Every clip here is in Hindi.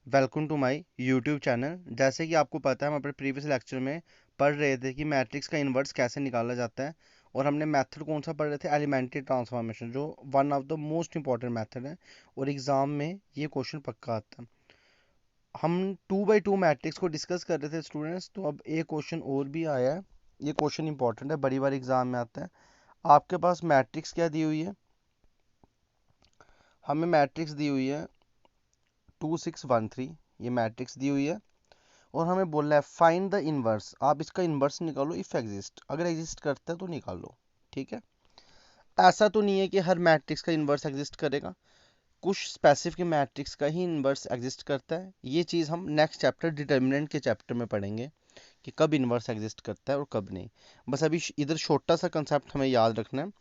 Welcome to my YouTube channel. जैसे कि आपको पता है हम अपने प्रीवियस लेक्चर में पढ़ रहे थे कि मैट्रिक्स का इन्वर्स कैसे निकाला जाता है, और हमने मेथड कौन सा पढ़ रहे थे, एलिमेंट्री ट्रांसफॉर्मेशन, जो one of the most important method है और एग्जाम में ये क्वेश्चन पक्का आता है। हम 2x2 मैट्रिक्स को डिस्कस कर रहे थे स्टूडेंट्स, तो अब एक क्वेश्चन और भी आया है। ये क्वेश्चन इंपॉर्टेंट है, बड़ी बार एग्जाम में आता है। आपके पास मैट्रिक्स क्या दी हुई है? हमें मैट्रिक्स दी हुई है 2 6 1 3, ये मैट्रिक्स दी हुई है और हमें बोलना है फाइंड द इनवर्स। आप इसका इनवर्स निकालो इफ एग्जिस्ट, अगर एग्जिस्ट करता है तो निकाल लो। ठीक है, ऐसा तो नहीं है कि हर मैट्रिक्स का इनवर्स एग्जिस्ट करेगा, कुछ स्पेसिफिक मैट्रिक्स का ही इनवर्स एग्जिस्ट करता है। ये चीज़ हम नेक्स्ट चैप्टर डिटर्मिनेंट के चैप्टर में पढ़ेंगे कि कब इनवर्स एग्जिस्ट करता है और कब नहीं। बस अभी इधर छोटा सा कंसेप्ट हमें याद रखना है।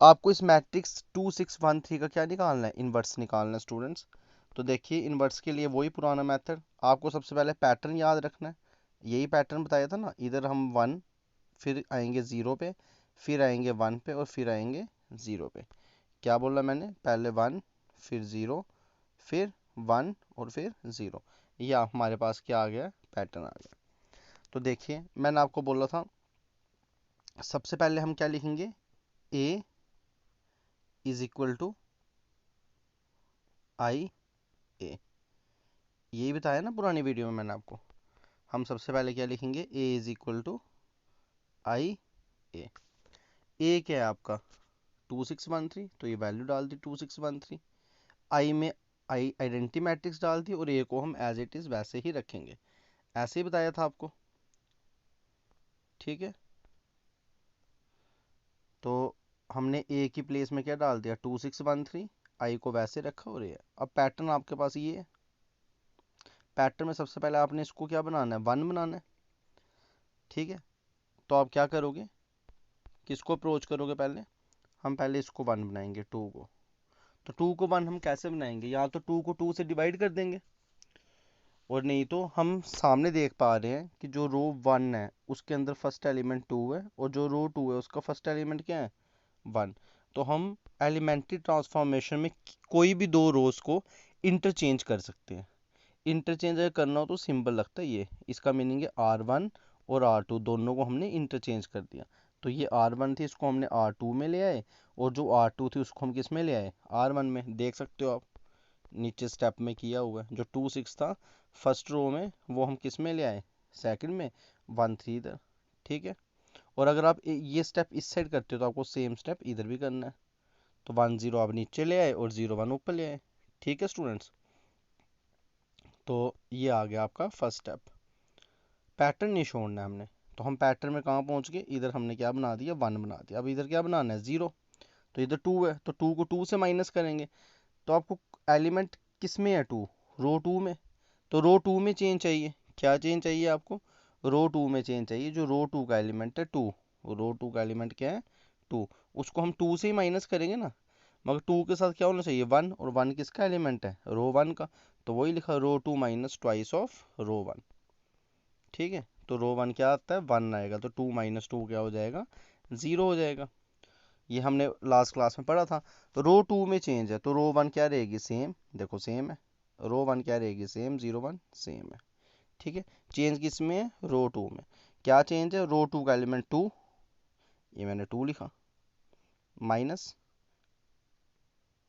आपको इस मैट्रिक्स 2 6 1 3 का क्या निकालना है? इनवर्स निकालना है स्टूडेंट्स। तो देखिए, इनवर्स के लिए वही पुराना मेथड, आपको सबसे पहले पैटर्न याद रखना है। यही पैटर्न बताया था ना, इधर हम 1, फिर आएंगे 0 पे, फिर आएंगे 1 पे और फिर आएंगे 0 पे। क्या बोला मैंने? पहले 1, फिर 0, फिर 1 और फिर 0। ये हमारे पास क्या आ गया? पैटर्न आ गया। तो देखिए, मैंने आपको बोला था सबसे पहले हम क्या लिखेंगे? a इज इक्वल टू आई ए। यही बताया ना पुरानी वीडियो में मैंने आपको। हम सबसे पहले क्या लिखेंगे? a इज इक्वल टू आई ए। ए क्या है आपका? 2 6 1 3, तो ये वैल्यू डाल दी 2 6 1 3। आई में आई आइडेंटिटी मैट्रिक्स डाल दी और ए को हम एज इट इज वैसे ही रखेंगे, ऐसे ही बताया था आपको। ठीक है, तो हमने ए की प्लेस में क्या डाल दिया? 2 6 1 3। आई को वैसे रखा और ये अब पैटर्न आपके पास ये है। पैटर्न में सबसे पहले आपने इसको क्या बनाना है? 1 बनाना है। ठीक है, तो आप क्या करोगे? किसको अप्रोच करोगे? पहले हम पहले इसको 1 बनाएंगे, 2 को। तो 2 को 1 हम कैसे बनाएंगे? या तो 2 को 2 से डिवाइड कर देंगे, और नहीं तो हम सामने देख पा रहे हैं कि जो रो 1 है उसके अंदर फर्स्ट एलिमेंट 2 है, और जो रो 2 है उसका फर्स्ट एलिमेंट क्या है? 1। तो हम एलिमेंट्री ट्रांसफॉर्मेशन में कोई भी दो रोज को इंटरचेंज कर सकते हैं। इंटरचेंज अगर करना हो तो सिंपल लगता है ये, इसका मीनिंग है R1 और R2 दोनों को हमने इंटरचेंज कर दिया। तो ये R1 थी, इसको हमने R2 में ले आए, और जो R2 थी उसको हम किस में ले आए? R1 में। देख सकते हो आप, नीचे स्टेप में किया हुआ है। जो 2 6 था फर्स्ट रो में, वो हम किस में ले आए? सेकंड में। 1 3 इधर। ठीक है, और अगर आप ये स्टेप इस साइड करते हो तो आपको सेम स्टेप इधर भी करना है। तो 1 0 आप नीचे ले आए और 0 1 ऊपर ले आए। ठीक है स्टूडेंट्स, तो ये आ गया आपका फर्स्ट स्टेप। पैटर्न नहीं छोड़ना है हमने। तो हम पैटर्न में कहाँ पहुंच गए? इधर हमने क्या बना दिया? 1 बना दिया। अब इधर क्या बनाना है? 0। तो इधर 2 है, तो 2 को 2 से माइनस करेंगे। तो आपको एलिमेंट किस में है? 2, रो 2 में। तो रो 2 में चेंज चाहिए। क्या चेंज चाहिए आपको? रो 2 में चेंज चाहिए। जो रो 2 का एलिमेंट है 2, रो 2 का एलिमेंट क्या है? 2। उसको हम 2 से ही माइनस करेंगे ना, मगर 2 के साथ क्या होना चाहिए? 1, और 1 किसका एलिमेंट है? रो 1 का। तो वही लिखा, रो 2 माइनस ट्वाइस ऑफ रो 1। ठीक है, तो रो 1 क्या आता है? 1 आएगा, तो 2 माइनस 2 क्या हो जाएगा? 0 हो जाएगा। ये हमने लास्ट क्लास में पढ़ा था। तो रो 2 में चेंज है, तो रो 1 क्या रहेगी? सेम। देखो सेम है। रो 1 क्या रहेगी? सेम। 0 1 सेम है। ठीक है, चेंज किस में है? रो 2 में। क्या चेंज है? रो 2 का एलिमेंट 2, ये मैंने 2 लिखा, माइनस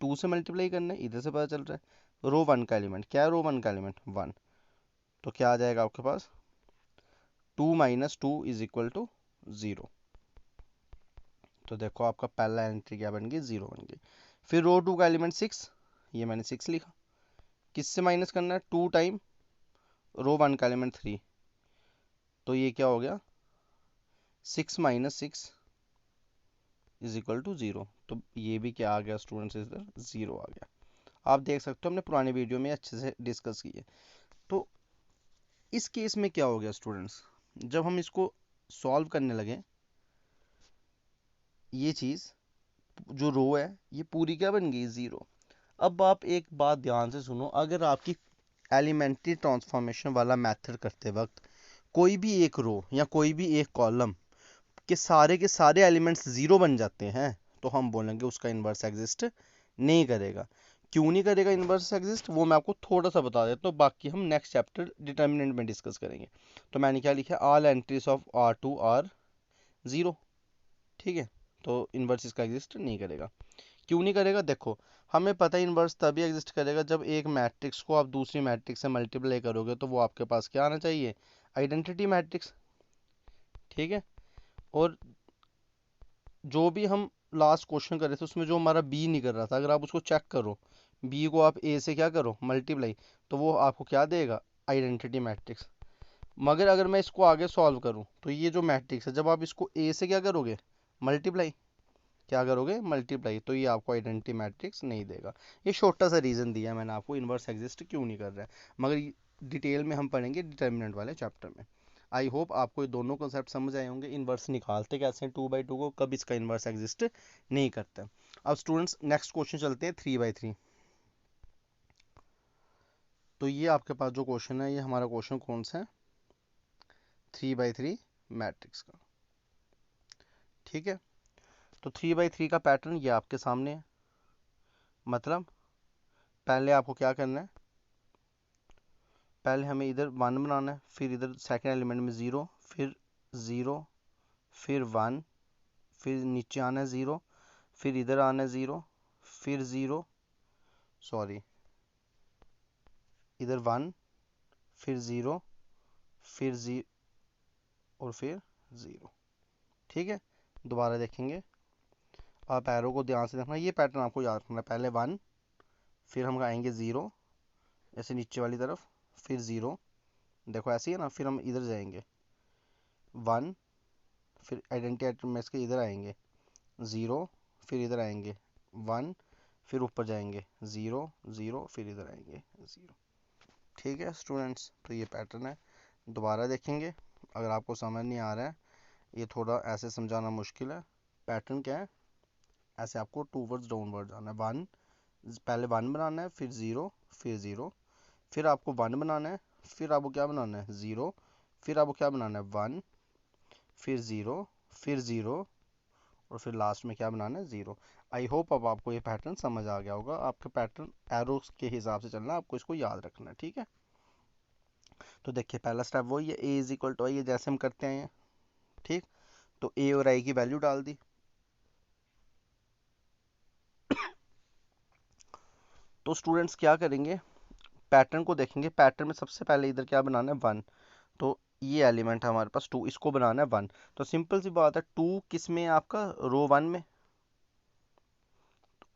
2 से मल्टीप्लाई करना है, इधर से पता चल रहा है। रो 1 का एलिमेंट क्या है? रो 1 का एलिमेंट 1। तो क्या आ जाएगा आपके पास? 2 माइनस 2 इज इक्वल टू 0। तो देखो आपका पहला एंट्री क्या बन गई? 0 बन गई। फिर रो 2 का एलिमेंट 6, ये मैंने 6 लिखा। किससे माइनस करना है? 2 टाइम रो 1 का एलिमेंट 3। तो ये क्या हो गया? 6 माइनस 6 इज इक्वल टू 0। तो ये भी क्या आ गया स्टूडेंट्स? इधर 0 आ गया। आप देख सकते हो हमने पुराने वीडियो में अच्छे से डिस्कस किए। तो इस केस में क्या हो गया स्टूडेंट्स? जब हम इसको सॉल्व करने लगे, ये चीज़ जो रो है ये पूरी क्या बन गई? 0। अब आप एक बात ध्यान से सुनो, अगर आपकी एलिमेंट्री ट्रांसफॉर्मेशन वाला मेथड करते वक्त कोई भी एक रो या कोई भी एक कॉलम के सारे एलिमेंट्स 0 बन जाते हैं, तो हम बोलेंगे उसका इन्वर्स एग्जिस्ट नहीं करेगा। क्यों नहीं करेगा इन्वर्स एग्जिस्ट, वो मैं आपको थोड़ा सा बता देता हूँ, बाकी हम नेक्स्ट चैप्टर डिटर्मिनेंट में डिस्कस करेंगे। तो मैंने क्या लिखा है, all entries of R2 are zero. ठीक है, तो इन्वर्स इसका एग्जिस्ट नहीं करेगा। क्यों नहीं करेगा, देखो हमें पता है इन्वर्स तभी एग्जिस्ट करेगा जब एक मैट्रिक्स को आप दूसरी मैट्रिक्स से मल्टीप्लाई करोगे तो वो आपके पास क्या आना चाहिए, आइडेंटिटी मैट्रिक्स। ठीक है, और जो भी हम लास्ट क्वेश्चन कर रहे थे उसमें जो हमारा बी नहीं कर रहा था, अगर आप उसको चेक करो, बी को आप ए से क्या करो मल्टीप्लाई, तो वो आपको क्या देगा, आइडेंटिटी मैट्रिक्स। मगर अगर मैं इसको आगे सॉल्व करूं तो ये जो मैट्रिक्स है, जब आप इसको ए से क्या करोगे मल्टीप्लाई, क्या करोगे मल्टीप्लाई, तो ये आपको आइडेंटिटी मैट्रिक्स नहीं देगा। ये छोटा सा रीज़न दिया है मैंने आपको इन्वर्स एग्जिस्ट क्यों नहीं कर रहा है, मगर डिटेल में हम पढ़ेंगे डिटर्मिनेंट वाले चैप्टर में। आई होप आपको ये दोनों कॉन्सेप्ट समझ आए होंगे, इन्वर्स निकालते कैसे हैं 2/2 को, कब इसका इन्वर्स एग्जिस्ट नहीं करता। अब स्टूडेंट्स नेक्स्ट क्वेश्चन चलते हैं 3/3। तो ये आपके पास जो क्वेश्चन है, ये हमारा क्वेश्चन कौन सा है, 3/3 मैट्रिक्स का। ठीक है, तो 3/3 का पैटर्न ये आपके सामने है। मतलब पहले आपको क्या करना है, पहले हमें इधर 1 बनाना है, फिर इधर सेकंड एलिमेंट में 0, फिर 0, फिर 1, फिर नीचे आना है 0, फिर इधर आना है 0, फिर 0, सॉरी इधर 1, फिर 0, फिर 0 और फिर 0। ठीक है, दोबारा देखेंगे, आप एरो को ध्यान से देखना, ये पैटर्न आपको याद रखना है, पहले 1, फिर हम आएंगे 0 ऐसे नीचे वाली तरफ, फिर 0, देखो ऐसे ही है ना, फिर हम इधर जाएंगे 1, फिर आइडेंटिटी में इसके इधर आएंगे 0, फिर इधर आएंगे 1, फिर ऊपर जाएंगे 0 0, फिर इधर आएंगे 0। ठीक है स्टूडेंट्स, तो ये पैटर्न है, दोबारा देखेंगे। अगर आपको समझ नहीं आ रहा है, ये थोड़ा ऐसे समझाना मुश्किल है, पैटर्न क्या है, ऐसे आपको टू वर्ड्स डाउनवर्ड जाना है, 1, पहले 1 बनाना है, फिर 0, फिर 0, फिर आपको 1 बनाना है, फिर आपको क्या बनाना है 0, फिर आपको क्या बनाना है 1, फिर 0, फिर 0, और फिर लास्ट में क्या बनाना है 0। आई होप अब आपको ये पैटर्न समझ आ गया होगा, आपका पैटर्न एरोस के हिसाब से चलना, आपको इसको याद रखना है। ठीक है, तो देखिए पहला स्टेप वही है, ए इज इक्वल टू आई, जैसे हम करते हैं। ठीक, तो ए और आई की वैल्यू डाल दी। तो स्टूडेंट्स क्या करेंगे, पैटर्न को देखेंगे, पैटर्न में सबसे पहले इधर क्या बनाना है 1, तो ये एलिमेंट है हमारे पास 2, इसको बनाना है 1। तो सिंपल सी बात है, 2 किस में है आपका, रो 1 में,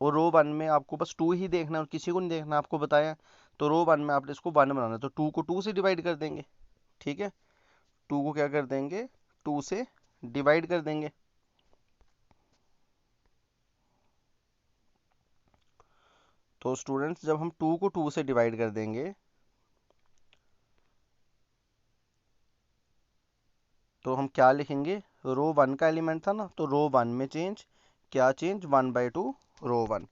और रो 1 में आपको बस 2 ही देखना है और किसी को नहीं देखना, आपको बताया। तो रो 1 में आपने इसको 1 बनाना है, तो 2 को 2 से डिवाइड कर देंगे। ठीक है, 2 को क्या कर देंगे, 2 से डिवाइड कर देंगे। तो स्टूडेंट्स जब हम 2 को 2 से डिवाइड कर देंगे, तो हम क्या लिखेंगे, रो 1 का एलिमेंट था ना, तो रो 1 में चेंज, क्या चेंज, 1/2 रो 1।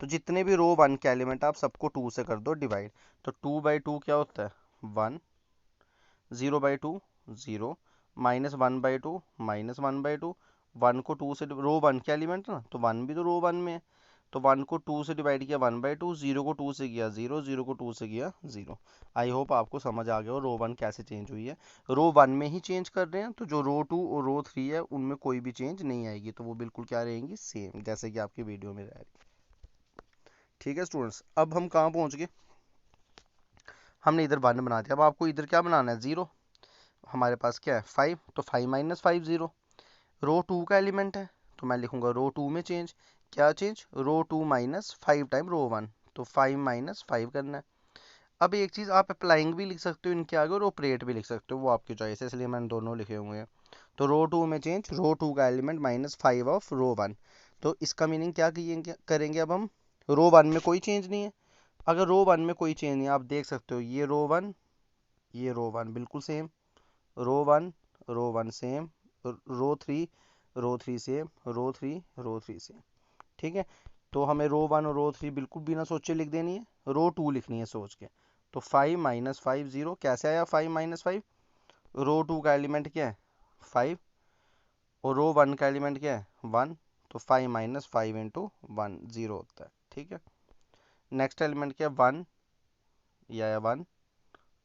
तो जितने भी रो 1 के एलिमेंट आप सबको 2 से कर दो डिवाइड, तो 2/2 क्या होता है 1, 0/2 0, -1/2 -1/2, 1 को 2 से, रो 1 के एलिमेंट ना, तो 1 भी तो रो 1 में है, तो 1 को 2 से डिवाइड किया 1/2, 0 को 2 से किया 0, 0 को 2 से किया 0। आई होप आपको समझ आ गया हो रो 1 कैसे चेंज हुई है। रो 1 में ही चेंज कर रहे हैं, तो जो रो 2 और रो 3 है उनमें कोई भी चेंज नहीं आएगी, तो वो बिल्कुल क्या रहेंगी, सेम, जैसे कि आपकी वीडियो में रह रही। ठीक है स्टूडेंट्स, अब हम कहाँ पहुँच गए, हमने इधर 1 बना दिया, अब आपको इधर क्या बनाना है 0, हमारे पास क्या है 5, तो 5 - 5 0, रो 2 का एलिमेंट है, तो मैं लिखूंगा रो 2 में चेंज, क्या चेंज, रो 2 -5 टाइम रो 1, तो 5 - 5 करना है। अब एक चीज़ आप अप्लाइंग भी लिख सकते हो इनके आगे और ऑपरेट भी लिख सकते हो, वो आपकी चॉइस है, इसलिए मैंने दोनों लिखे हुए हैं। तो रो 2 में चेंज, रो 2 का एलिमेंट -5 ऑफ रो 1, तो इसका मीनिंग क्या करेंगे अब हम, रो 1 में कोई चेंज नहीं है। अगर रो 1 में कोई चेंज नहीं है, आप देख सकते हो ये रो 1, ये रो 1 बिल्कुल सेम, रो 1, रो 1 सेम, रो 3 सेम, रो 3 सेम। ठीक है, तो हमें रो 1 और रो 3 बिल्कुल बिना सोचे लिख देनी है, रो 2 लिखनी है सोच के। तो 5 - 5 0, कैसे आया 5 - 5, रो 2 का एलिमेंट क्या है 5, और रो 1 का एलिमेंट क्या है 1, तो 5 - 5 इंटू 1 0 होता है। ठीक है, नेक्स्ट एलिमेंट क्या है 1 या 1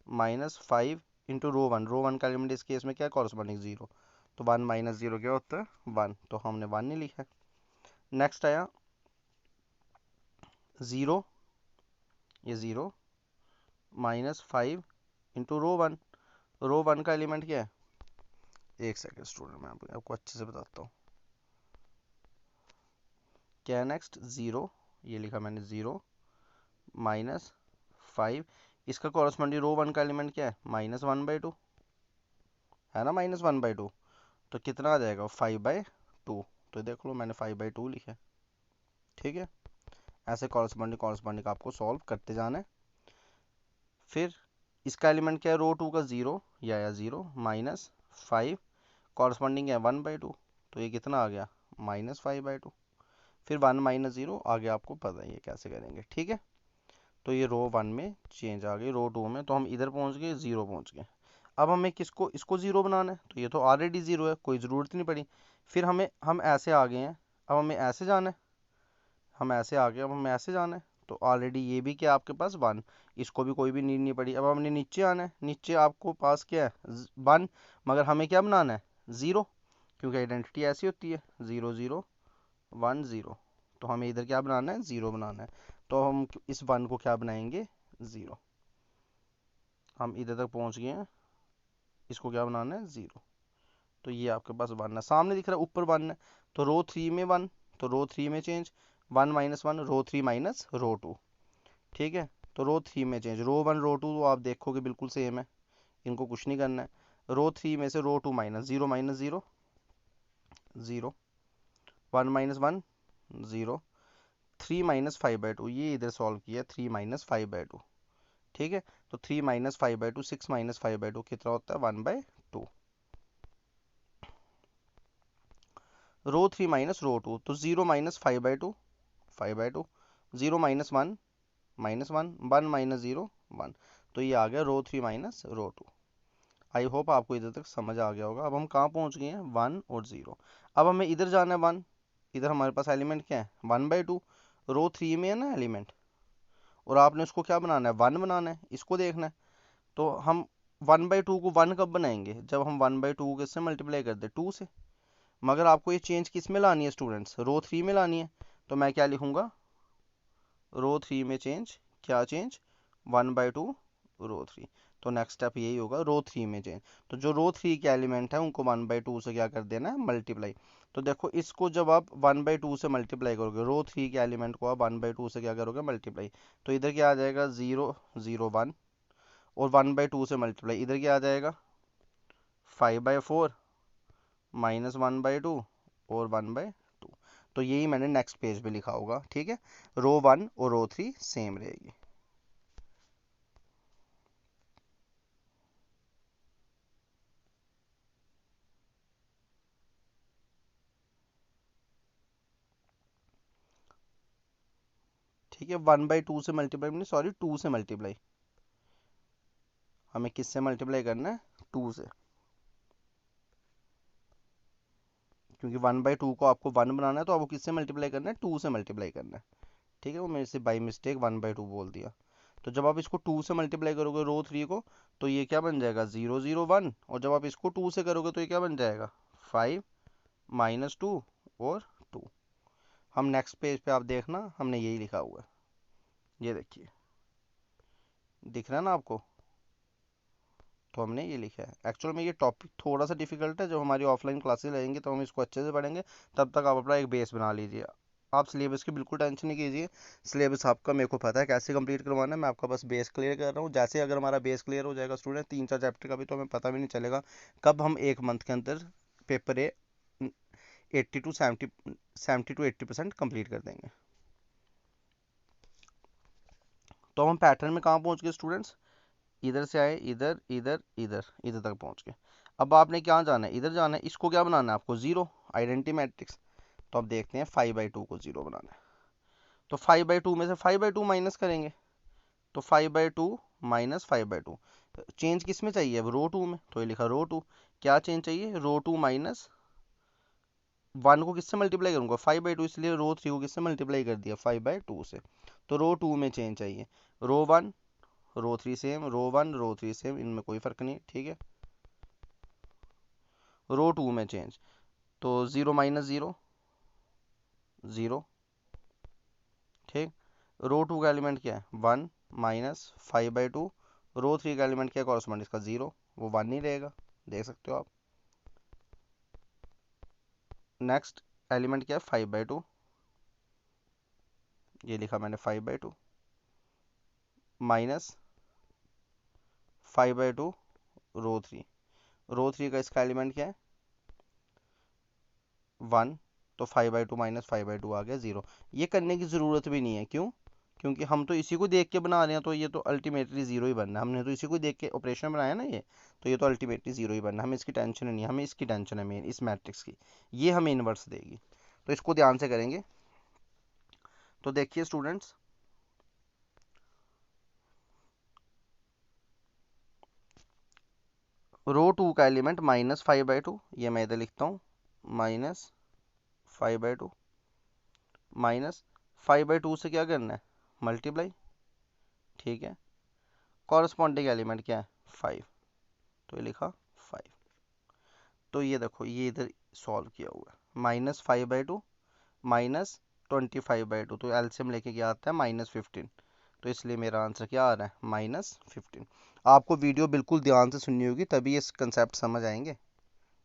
माइनस 5 इंटू रो वन का एलिमेंट इस केस में क्या है कॉरस्पॉन्डिंग 0, तो 1 माइनस 0 क्या होता है 1, तो हमने 1 नहीं लिखा। नेक्स्ट आया 0, ये 0 माइनस 5 इंटू रो वन का एलिमेंट क्या है, एक सेकेंड स्टूडेंट मैं आपको अच्छे से बताता हूँ क्या है। नेक्स्ट 0, ये लिखा मैंने 0 माइनस 5, इसका कॉरस्पॉन्डिंग रो वन का एलिमेंट क्या है -1/2 है ना, -1/2, तो कितना आ जाएगा 5/2, तो देख लो मैंने 5/2 लिखा है। ठीक है, ऐसे कॉरस्पॉन्डिंग आपको सॉल्व करते जाना है। फिर इसका एलिमेंट क्या है रो 2 का 0 या 0 माइनस 5, कॉरस्पॉन्डिंग है 1/2, तो ये कितना आ गया -5/2। फिर 1 माइनस 0 आगे आपको पता है ये कैसे करेंगे। ठीक है, तो ये रो 1 में चेंज आ गई, रो 2 में, तो हम इधर पहुंच गए 0 पहुंच गए। अब हमें किसको इसको 0 बनाना है, तो ये तो ऑलरेडी 0 है, कोई ज़रूरत नहीं पड़ी। फिर हम ऐसे आ गए हैं, अब हमें ऐसे जाना है, हम ऐसे आ गए, अब हमें ऐसे जाना है, तो ऑलरेडी ये भी क्या आपके पास 1, इसको भी कोई भी नीड नहीं पड़ी। अब हमने नीचे आना है, नीचे आपको पास क्या है 1, मगर हमें क्या बनाना है 0, क्योंकि आइडेंटिटी ऐसी होती है 0 0 1 0, तो हमें इधर क्या बनाना है 0 बनाना है, तो हम इस 1 को क्या बनाएंगे 0। हम इधर तक पहुंच गए हैं, इसको क्या बनाना है 0, तो ये आपके पास 1 है, सामने दिख रहा है ऊपर 1 है, तो रो 3 में 1, तो रो 3 में चेंज 1 माइनस 1 रो 3 माइनस रो 2। ठीक है, तो रो 3 में चेंज रो 1 रो 2 तो आप देखोगे बिल्कुल सेम है, इनको कुछ नहीं करना है। रो 3 में से रो 2 माइनस 0 0 1 माइनस 1 0 3 माइनस 5/2, ये इधर सॉल्व किया 3 माइनस 5/2। ठीक है, तो 3 माइनस 5/2 6 माइनस 5/2 कितना होता है 1/2। रो 3 माइनस रो 2, तो 0 माइनस 5/2 0 माइनस 1 -1 1 माइनस 0 1, तो ये आ गया रो 3 माइनस रो 2। आई होप आपको इधर तक समझ आ गया होगा। अब हम कहाँ पहुँच गए हैं 1 और 0। अब हमें इधर जाना है 1, इधर हमारे पास एलिमेंट क्या है 1/2, रो 3 में है ना एलिमेंट, और आपने उसको क्या बनाना है 1 बनाना है, इसको देखना है। तो हम 1/2 को 1 कब बनाएंगे, जब हम 1/2 को किससे मल्टीप्लाई कर दे 2 से। मगर आपको ये चेंज किस में लानी है स्टूडेंट्स, रो 3 में लानी है, तो मैं क्या लिखूंगा रो 3 में चेंज, क्या चेंज 1/2 रो 3, तो नेक्स्ट स्टेप यही होगा रो 3 में चेंज। तो जो रो 3 के एलिमेंट है उनको 1/2 से क्या कर देना है मल्टीप्लाई। तो देखो इसको जब आप 1/2 से मल्टीप्लाई करोगे, रो 3 के एलिमेंट को आप 1/2 से क्या करोगे मल्टीप्लाई, तो इधर क्या आ जाएगा 0 0 1, और 1/2 से मल्टीप्लाई इधर क्या आ जाएगा 5/4 -1/2 और 1/2। तो यही मैंने नेक्स्ट पेज पे लिखा होगा। ठीक है, रो 1 और रो 3 सेम रहेगी। ठीक है, 1/2 से मल्टीप्लाई नहीं, सॉरी 2 से मल्टीप्लाई, हमें किससे मल्टीप्लाई करना है 2 से, क्योंकि 1/2 को आपको 1 बनाना है, तो आपको किससे मल्टीप्लाई करना है 2 से मल्टीप्लाई करना है। ठीक है, वो मेरे से बाई मिस्टेक 1/2 बोल दिया। तो जब आप इसको 2 से मल्टीप्लाई करोगे रो 3 को, तो ये क्या बन जाएगा 0 0 1, और जब आप इसको 2 से करोगे तो ये क्या बन जाएगा 5 -2 और 2। हम नेक्स्ट पेज पे आप देखना हमने यही लिखा हुआ है, ये देखिए दिख रहा है ना आपको, तो हमने ये लिखा है। एक्चुअल में ये टॉपिक थोड़ा सा डिफिकल्ट है, जब हमारी ऑफलाइन क्लासेस रहेंगी तो हम इसको अच्छे से पढ़ेंगे, तब तक आप अपना एक बेस बना लीजिए। आप सिलेबस की बिल्कुल टेंशन नहीं कीजिए, सिलेबस आपका मेरे को पता है कैसे कंप्लीट करवाना है, मैं आपका बस बेस क्लियर कर रहा हूँ। जैसे अगर हमारा बेस क्लियर हो जाएगा स्टूडेंट 3-4 चैप्टर का भी, तो हमें पता भी नहीं चलेगा कब हम एक मंथ के अंदर पेपर 70 to 80% कंप्लीट कर देंगे। तो हम पैटर्न में कहाँ पहुँच गए स्टूडेंट्स, इधर से आए इधर इधर इधर इधर तक पहुंच गए। अब आपने क्या जाना है इधर जाना है, इसको क्या बनाना है आपको 0, आइडेंटिटी मैट्रिक्स। तो अब देखते हैं 5/2 को 0 बनाना है, तो 5/2 में से 5/2 माइनस करेंगे, तो 5/2 माइनस 5/2, चेंज किस में चाहिए अब रो 2 में, तो ये लिखा रो 2। क्या चेंज चाहिए रो 2 माइनस 1 को किससे मल्टीप्लाई करूंगा 5/2, इसलिए रो 3 को किससे मल्टीप्लाई कर दिया 5/2 से। तो रो 2 में चेंज चाहिए। रो 1 रो 3 सेम, रो 1 रो 3 सेम, इनमें कोई फर्क नहीं, ठीक है। रो 2 में चेंज, तो 0 माइनस 0 0, ठीक। रो 2 का एलिमेंट क्या है 1 माइनस 5/2। रो 3 का एलिमेंट क्या है कॉरस्पॉन्ड इसका 0, वो 1 नहीं रहेगा, देख सकते हो आप। नेक्स्ट एलिमेंट क्या है 5/2, ये लिखा मैंने 5/2 माइनस 5/2 रो 3। रो 3 का इसका एलिमेंट क्या है 1, तो 5/2 माइनस 5/2 आ गया 0। ये करने की ज़रूरत भी नहीं है, क्यों? क्योंकि हम तो इसी को देख के बना रहे हैं, तो ये तो अल्टीमेटली जीरो ही बनना है। हमने तो इसी को देख के ऑपरेशन बनाया ना ये, तो ये तो अल्टीमेटली जीरो ही बनना है। हमें इसकी टेंशन नहीं है, हमें इसकी टेंशन है मेन, इस मैट्रिक्स की। ये हमें इन्वर्स देगी, तो इसको ध्यान से करेंगे। तो देखिए स्टूडेंट्स, रो 2 का एलिमेंट -5/2, ये मैं इधर लिखता हूँ -5/2 माइनस 5/2 से क्या करना है मल्टीप्लाई, ठीक है। कॉरस्पॉन्डिंग एलिमेंट क्या है 5, तो ये लिखा 5। तो ये देखो ये इधर सॉल्व किया हुआ है, -5/2 -25/2, तो एलसीएम लेके क्या आता है -15। तो इसलिए मेरा आंसर क्या आ रहा है -15। आपको वीडियो बिल्कुल ध्यान से सुननी होगी, तभी इस कंसेप्ट समझ आएंगे,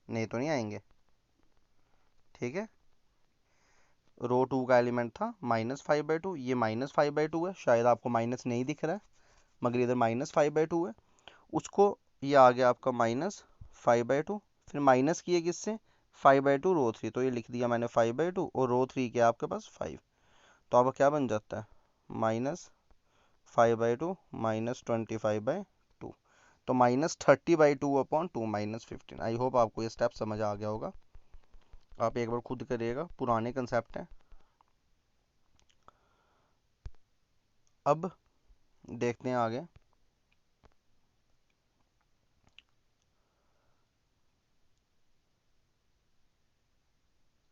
नहीं तो नहीं आएंगे, ठीक है। रो 2 का एलिमेंट था -5/2, ये -5/2 है, शायद आपको माइनस नहीं दिख रहा है, मगर इधर -5/2 है। उसको ये आ गया आपका -5/2, फिर माइनस किए किससे 5/2 रो 3, तो ये लिख दिया मैंने 5/2, और रो 3 के आपके पास 5, तो आपका क्या बन जाता है -5/2 -25/2, तो -30/2/2 -15। आई होप आपको ये स्टेप समझ आ गया होगा। आप एक बार खुद करिएगा, पुराने कंसेप्ट हैं। अब देखते हैं आगे।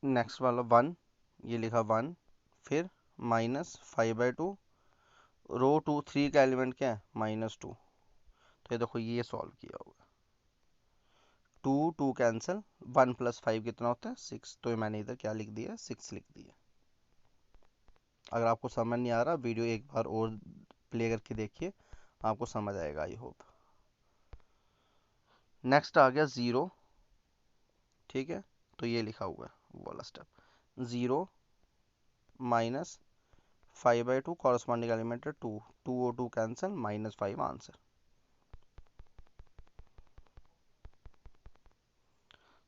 नेक्स्ट वाला 1, ये लिखा 1, फिर -5/2 रो 2 3 का एलिमेंट क्या है -2, तो ये देखो ये सॉल्व किया होगा। 2 2 कैंसिल, 1 + 5 कितना होता है 6, तो ये मैंने इधर क्या लिख दिया 6 लिख दिया। अगर आपको समझ नहीं आ रहा, वीडियो एक बार और प्ले करके देखिए, आपको समझ आएगा आई होप। नेक्स्ट आ गया 0, ठीक है। तो ये लिखा हुआ है वो वाला स्टेप, 0 -5/2 कॉरस्पॉन्डिंग एलिमेंट है 2, 2 और 2 कैंसिल, -5 आंसर।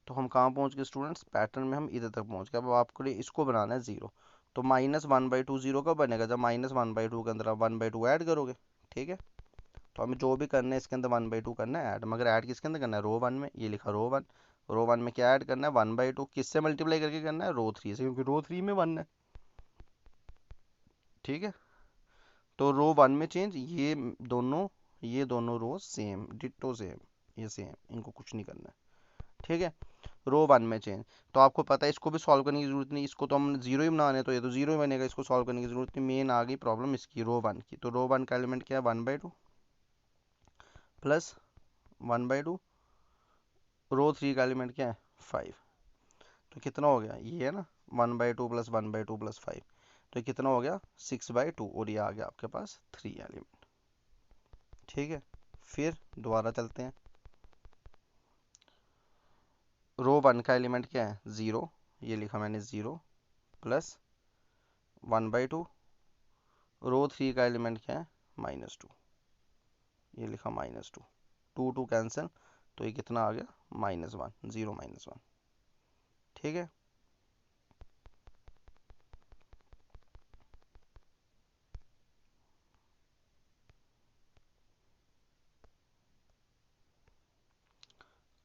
तो हम कहाँ पहुँच गए स्टूडेंट्स, पैटर्न में हम इधर तक पहुँच गए। अब आपको इसको बनाना है 0, तो -1/2 0 कब बनेगा, जब -1/2 के अंदर आप 1/2 ऐड करोगे, ठीक है। तो हमें जो भी करना है इसके अंदर 1/2 करना है ऐड, मगर ऐड किसके अंदर करना है रो 1 में, ये लिखा रो 1। रो 1 में क्या ऐड करना है 1/2, किससे मल्टीप्लाई करके करना है रो 3 से, क्योंकि रो 3 में 1 है, ठीक है। तो रो 1 में चेंज, दोनों ये दोनों रो सेम डिट्टो सेम, ये सेम, इनको कुछ नहीं करना है, ठीक है। रो 1 में चेंज, तो आपको पता है इसको भी सॉल्व करने की जरूरत नहीं, इसको तो हम जीरो ही बनाने, तो ये तो जीरो ही बनेगा, इसको सॉल्व करने की जरूरत नहीं। मेन आ गई प्रॉब्लम इसकी रो 1 की, तो रो 1 का एलिमेंट क्या है 1/2 प्लस 1/2, रो 3 का एलिमेंट क्या है 5, तो कितना हो गया ये है ना 1/2 प्लस 1/2 प्लस 5, तो कितना हो गया 6/2, और ये आ गया आपके पास 3 एलिमेंट, ठीक है। फिर दोबारा चलते हैं। रो 1 का एलिमेंट क्या है 0, ये लिखा मैंने 0 प्लस 1/2, रो 3 का एलिमेंट क्या है -2, ये लिखा -2, 2 2 कैंसिल, तो ये कितना आ गया -1, 0 -1, ठीक है।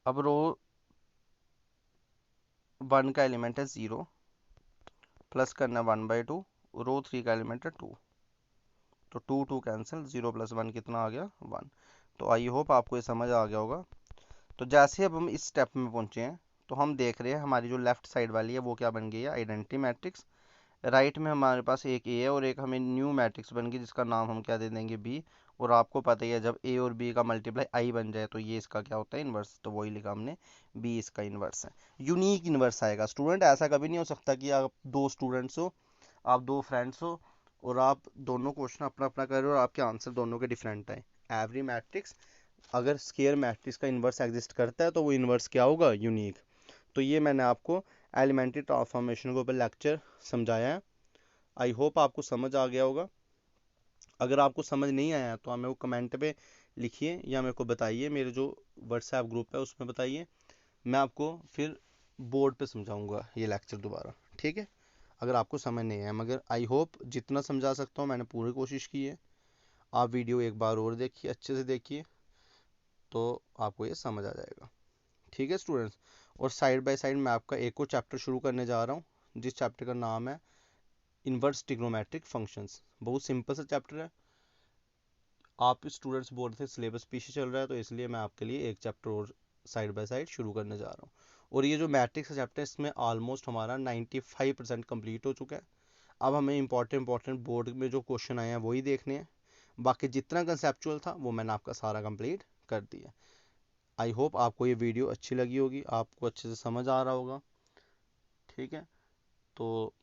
अब रो 1 का एलिमेंट है 0 प्लस करना 1/2, रो 3 का एलिमेंट है 2, तो 2 2 कैंसिल, 0 + 1 कितना आ गया 1। तो आई होप आपको ये समझ आ गया होगा। तो जैसे अब हम इस स्टेप में पहुंचे हैं, तो हम देख रहे हैं हमारी जो लेफ्ट साइड वाली है वो क्या बन गई है आइडेंटिटी मैट्रिक्स, राइट में हमारे पास एक ए है और एक हमें न्यू मैट्रिक्स बन गई जिसका नाम हम क्या दे देंगे बी। और आपको पता ही है जब ए और बी का मल्टीप्लाई आई बन जाए तो ये इसका क्या होता है, इन्वर्स। तो वही लिखा हमने, बी इसका इन्वर्स है। यूनिक इन्वर्स आएगा स्टूडेंट, ऐसा कभी नहीं हो सकता कि आप दो स्टूडेंट्स हो, आप दो फ्रेंड्स हो और आप दोनों क्वेश्चन अपना अपना कर रहे हो और आपके आंसर दोनों के डिफरेंट आए। एवरी मैट्रिक्स, अगर स्केयर मैट्रिक्स का इन्वर्स एग्जिस्ट करता है तो वो इन्वर्स क्या होगा, यूनिक। तो ये मैंने आपको एलिमेंट्री ट्रांसफॉर्मेशन के ऊपर लेक्चर समझाया है। आई होप आपको समझ आ गया होगा। अगर आपको समझ नहीं आया तो आप मेरे को कमेंट पे लिखिए या मेरे को बताइए, मेरे जो व्हाट्सएप ग्रुप है उसमें बताइए। मैं आपको फिर बोर्ड पे समझाऊंगा ये लेक्चर दोबारा, ठीक है। अगर आपको समझ नहीं आया, मगर आई होप जितना समझा सकता हूँ मैंने पूरी कोशिश की है। आप वीडियो एक बार और देखिए, अच्छे से देखिए, तो आपको ये समझ आ जाएगा, ठीक है स्टूडेंट्स। और साइड बाय साइड मैं आपका एक और चैप्टर शुरू करने जा रहा हूँ जिस चैप्टर का नाम है इनवर्स ट्रिग्नोमेट्रिक फंक्शंस। बहुत सिंपल सा चैप्टर है। आप स्टूडेंट्स बोल रहे थे सिलेबस पीछे चल रहा है, तो इसलिए मैं आपके लिए एक चैप्टर और साइड बाय साइड शुरू करने जा रहा हूँ। और ये जो मैट्रिक्स का चैप्टर है इसमें ऑलमोस्ट हमारा 95% कंप्लीट हो चुका है। अब हमें इंपॉर्टेंट बोर्ड में जो क्वेश्चन आए हैं वही देखने हैं। बाकी जितना कंसेप्चुअल था वो मैंने आपका सारा कंप्लीट कर दिया। आई होप आपको ये वीडियो अच्छी लगी होगी, आपको अच्छे से समझ आ रहा होगा, ठीक है। तो